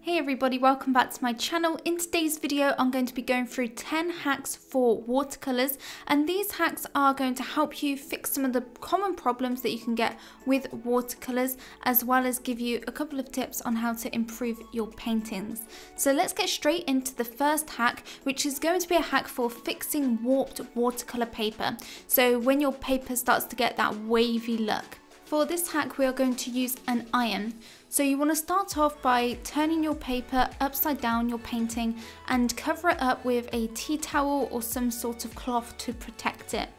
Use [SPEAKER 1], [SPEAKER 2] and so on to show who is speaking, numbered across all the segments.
[SPEAKER 1] Hey everybody, welcome back to my channel. In today's video, I'm going to be going through 10 hacks for watercolors, and these hacks are going to help you fix some of the common problems that you can get with watercolors, as well as give you a couple of tips on how to improve your paintings. So let's get straight into the first hack, which is going to be a hack for fixing warped watercolor paper. So when your paper starts to get that wavy look. For this hack, we are going to use an iron. So you want to start off by turning your paper upside down, your painting, and cover it up with a tea towel or some sort of cloth to protect it.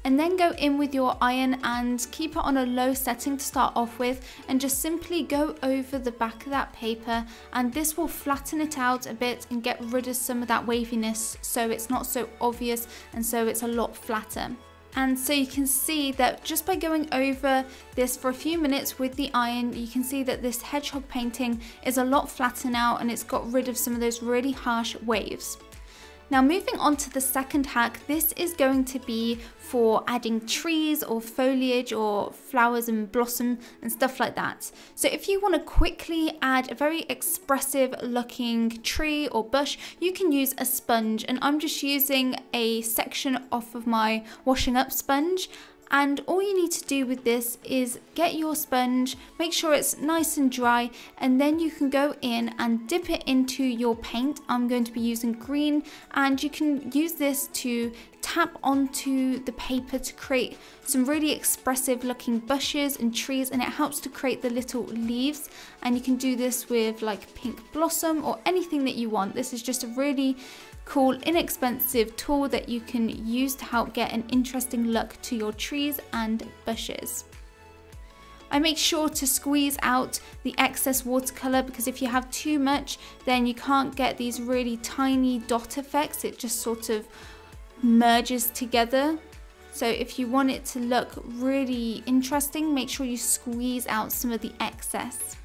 [SPEAKER 1] And then go in with your iron and keep it on a low setting to start off with, and just simply go over the back of that paper, and this will flatten it out a bit and get rid of some of that waviness so it's not so obvious and so it's a lot flatter. And so you can see that just by going over this for a few minutes with the iron, you can see that this hedgehog painting is a lot flatter now, and it's got rid of some of those really harsh waves. Now moving on to the second hack, this is going to be for adding trees or foliage or flowers and blossom and stuff like that. So if you want to quickly add a very expressive looking tree or bush, you can use a sponge, and I'm just using a section off of my washing up sponge. And all you need to do with this is get your sponge, make sure it's nice and dry, and then you can go in and dip it into your paint. I'm going to be using green, and you can use this to tap onto the paper to create some really expressive looking bushes and trees, and it helps to create the little leaves. And you can do this with like pink blossom or anything that you want. This is just a really cool, inexpensive tool that you can use to help get an interesting look to your trees and bushes. I make sure to squeeze out the excess watercolor, because if you have too much, then you can't get these really tiny dot effects. It just sort of merges together. So if you want it to look really interesting, make sure you squeeze out some of the excess.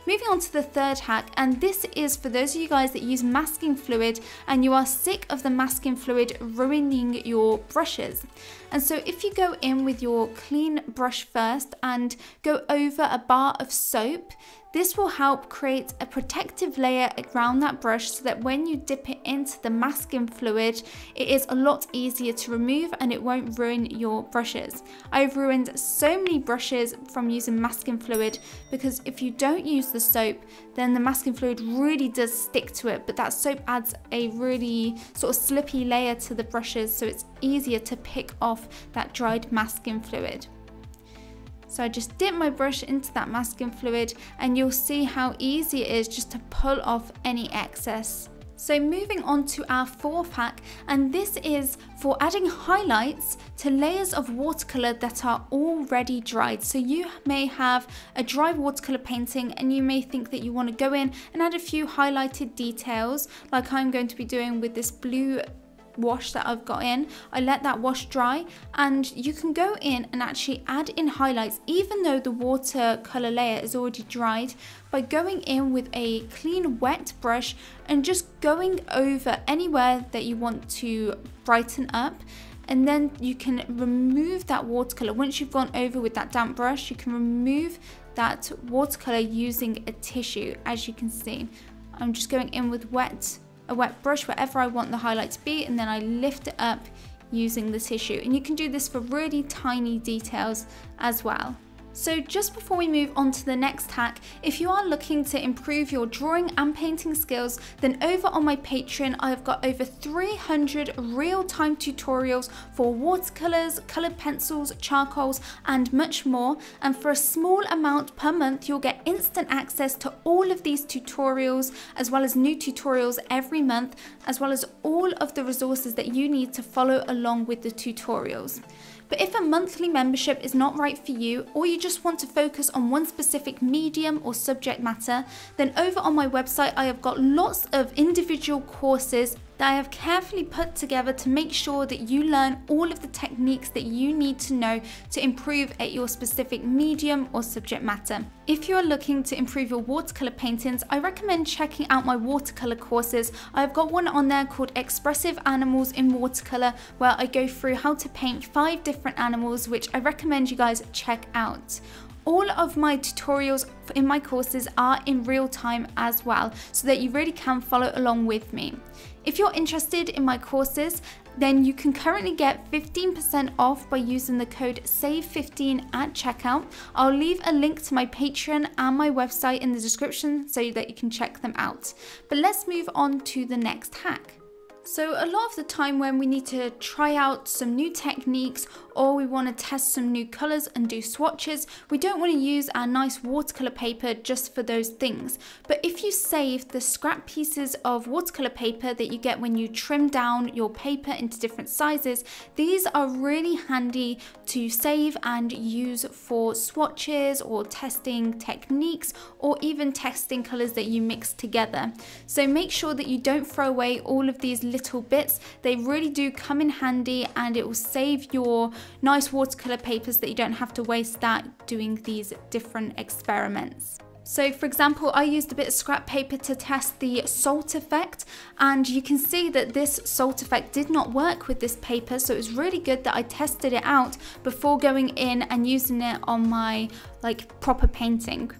[SPEAKER 1] Moving on to the third hack, and this is for those of you guys that use masking fluid and you are sick of the masking fluid ruining your brushes. And so if you go in with your clean brush first and go over a bar of soap, this will help create a protective layer around that brush so that when you dip it into the masking fluid, it is a lot easier to remove and it won't ruin your brushes. I've ruined so many brushes from using masking fluid, because if you don't use the soap, then the masking fluid really does stick to it, but that soap adds a really sort of slippy layer to the brushes, so it's easier to pick off that dried masking fluid. So I just dip my brush into that masking fluid, and you'll see how easy it is just to pull off any excess. So moving on to our fourth hack, and this is for adding highlights to layers of watercolor that are already dried. So you may have a dry watercolor painting and you may think that you want to go in and add a few highlighted details, like I'm going to be doing with this blue wash that I've got in. I let that wash dry, and you can go in and actually add in highlights even though the watercolor layer is already dried, by going in with a clean wet brush and just going over anywhere that you want to brighten up. And then you can remove that watercolor. Once you've gone over with that damp brush, you can remove that watercolor using a tissue. As you can see, I'm just going in with a wet brush wherever I want the highlight to be, and then I lift it up using the tissue. And you can do this for really tiny details as well. So just before we move on to the next hack, if you are looking to improve your drawing and painting skills, then over on my Patreon, I've got over 300 real-time tutorials for watercolors, colored pencils, charcoals, and much more. And for a small amount per month, you'll get instant access to all of these tutorials, as well as new tutorials every month, as well as all of the resources that you need to follow along with the tutorials. But if a monthly membership is not right for you, or you just want to focus on one specific medium or subject matter, then over on my website I have got lots of individual courses that I have carefully put together to make sure that you learn all of the techniques that you need to know to improve at your specific medium or subject matter. If you're looking to improve your watercolor paintings, I recommend checking out my watercolor courses. I've got one on there called Expressive Animals in Watercolor, where I go through how to paint 5 different animals, which I recommend you guys check out. All of my tutorials in my courses are in real time as well, so that you really can follow along with me. If you're interested in my courses, then you can currently get 15% off by using the code SAVE15 at checkout. I'll leave a link to my Patreon and my website in the description so that you can check them out. But let's move on to the next hack. So a lot of the time when we need to try out some new techniques or we want to test some new colours and do swatches, we don't want to use our nice watercolour paper just for those things. But if you save the scrap pieces of watercolour paper that you get when you trim down your paper into different sizes, these are really handy to save and use for swatches or testing techniques or even testing colours that you mix together. So make sure that you don't throw away all of these little bits. They really do come in handy, and it will save your nice watercolor papers that you don't have to waste that doing these different experiments. So for example, I used a bit of scrap paper to test the salt effect, and you can see that this salt effect did not work with this paper, so it was really good that I tested it out before going in and using it on my proper painting.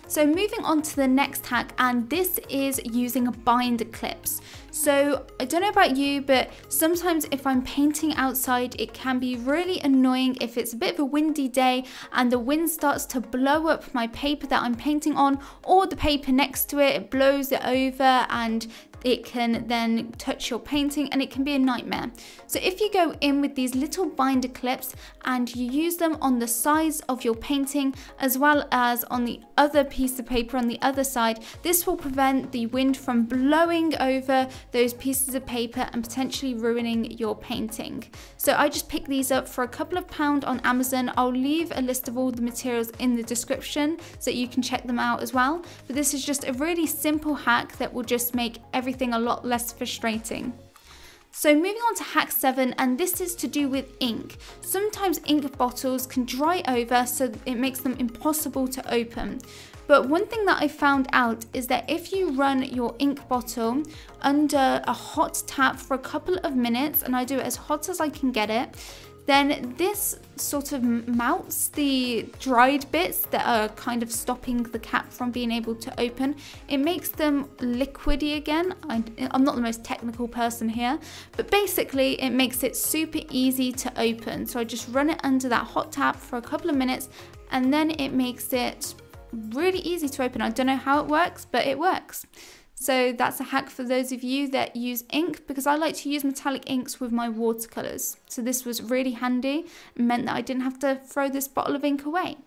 [SPEAKER 1] So moving on to the next hack, and this is using binder clips. So I don't know about you, but sometimes if I'm painting outside, it can be really annoying if it's a bit of a windy day and the wind starts to blow up my paper that I'm painting on, or the paper next to it, it blows it over and it can then touch your painting and it can be a nightmare. So if you go in with these little binder clips and you use them on the sides of your painting as well as on the other piece of paper on the other side, this will prevent the wind from blowing over those pieces of paper and potentially ruining your painting. So I just picked these up for a couple of £2 on Amazon. I'll leave a list of all the materials in the description so you can check them out as well. But this is just a really simple hack that will just make everything a lot less frustrating. So moving on to hack 7, and this is to do with ink. Sometimes ink bottles can dry over, so it makes them impossible to open. But one thing that I found out is that if you run your ink bottle under a hot tap for a couple of minutes, and I do it as hot as I can get it, then this sort of melts the dried bits that are kind of stopping the cap from being able to open. It makes them liquidy again. I'm not the most technical person here, but basically it makes it super easy to open. So I just run it under that hot tap for a couple of minutes, and then it makes it really easy to open. I don't know how it works, but it works. So that's a hack for those of you that use ink, because I like to use metallic inks with my watercolours. So this was really handy. It meant that I didn't have to throw this bottle of ink away.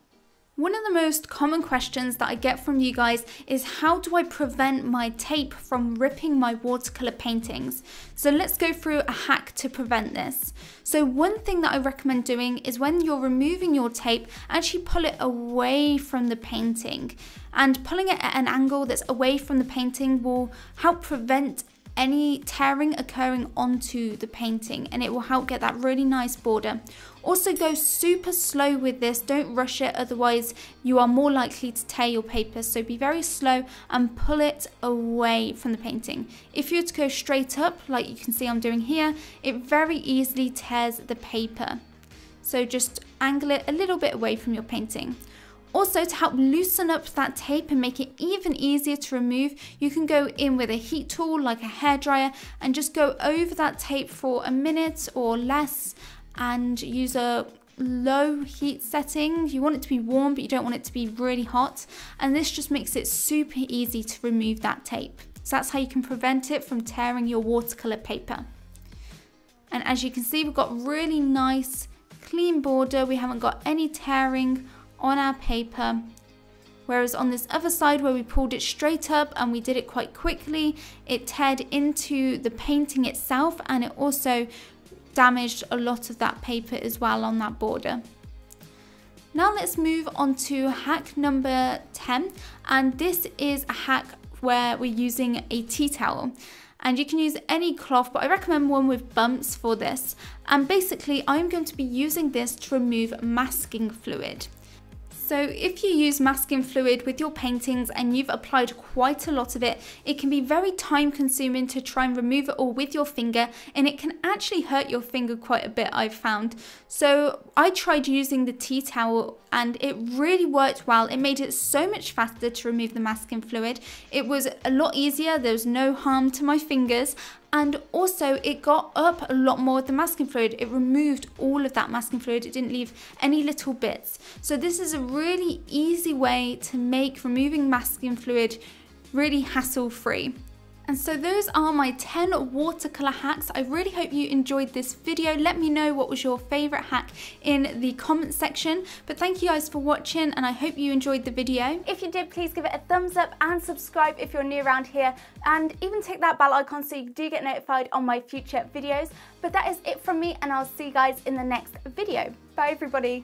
[SPEAKER 1] One of the most common questions that I get from you guys is, how do I prevent my tape from ripping my watercolour paintings? So let's go through a hack to prevent this. So one thing that I recommend doing is when you're removing your tape, actually pull it away from the painting. And pulling it at an angle that's away from the painting will help prevent any tearing occurring onto the painting, and it will help get that really nice border. Also go super slow with this, don't rush it, otherwise you are more likely to tear your paper. So be very slow and pull it away from the painting. If you were to go straight up, like you can see I'm doing here, it very easily tears the paper. So just angle it a little bit away from your painting. Also, to help loosen up that tape and make it even easier to remove, you can go in with a heat tool like a hairdryer and just go over that tape for a minute or less and use a low heat setting. You want it to be warm, but you don't want it to be really hot. And this just makes it super easy to remove that tape. So that's how you can prevent it from tearing your watercolor paper. And as you can see, we've got really nice, clean border. We haven't got any tearing on our paper, whereas on this other side where we pulled it straight up and we did it quite quickly, it teared into the painting itself, and it also damaged a lot of that paper as well on that border. Now let's move on to hack number 10, and this is a hack where we're using a tea towel. And you can use any cloth, but I recommend one with bumps for this. And basically I'm going to be using this to remove masking fluid. So if you use masking fluid with your paintings and you've applied quite a lot of it, it can be very time consuming to try and remove it all with your finger, and it can actually hurt your finger quite a bit, I've found. So I tried using the tea towel and it really worked well. It made it so much faster to remove the masking fluid. It was a lot easier, there was no harm to my fingers. And also it got up a lot more with the masking fluid. It removed all of that masking fluid. It didn't leave any little bits. So this is a really easy way to make removing masking fluid really hassle-free. And so those are my 10 watercolor hacks. I really hope you enjoyed this video. Let me know what was your favorite hack in the comment section. But thank you guys for watching, and I hope you enjoyed the video. If you did, please give it a thumbs up and subscribe if you're new around here, and even tick that bell icon so you do get notified on my future videos. But that is it from me, and I'll see you guys in the next video. Bye everybody.